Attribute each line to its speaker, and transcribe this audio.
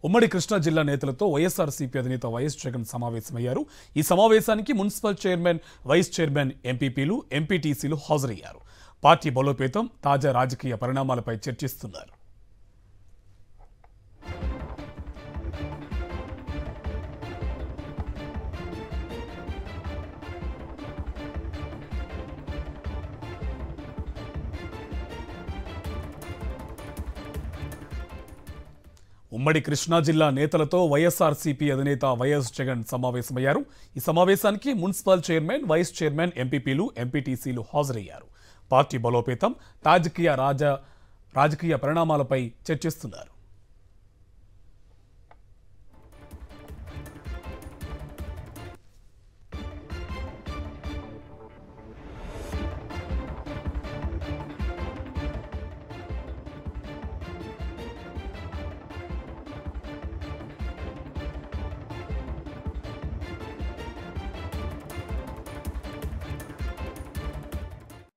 Speaker 1: ఉమ్మడి కృష్ణా జిల్లా నేతలతో వైఎస్ఆర్సీపీ అధినేత వైఎస్ జగన్ సమావేశమయ్యారు. ఈ సమావేశానికి మున్సిపల్ చైర్మన్, వైస్ చైర్మన్, ఎంపీపీలు, ఎంపీటీసీలు హాజరయ్యారు. పార్టీ బలోపేతం, తాజా రాజకీయ పరిణామాలపై చర్చిస్తున్నారు. ఉమ్మడి కృష్ణా జిల్లా నేతలతో వైఎస్ఆర్సీపీ అధినేత వైఎస్ జగన్ సమావేశమయ్యారు. ఈ సమావేశానికి మున్సిపల్ చైర్మన్, వైస్ చైర్మన్, ఎంపీపీలు, ఎంపీటీసీలు హాజరయ్యారు. పార్టీ బలోపేతం, రాజకీయ పరిణామాలపై చర్చిస్తున్నారు.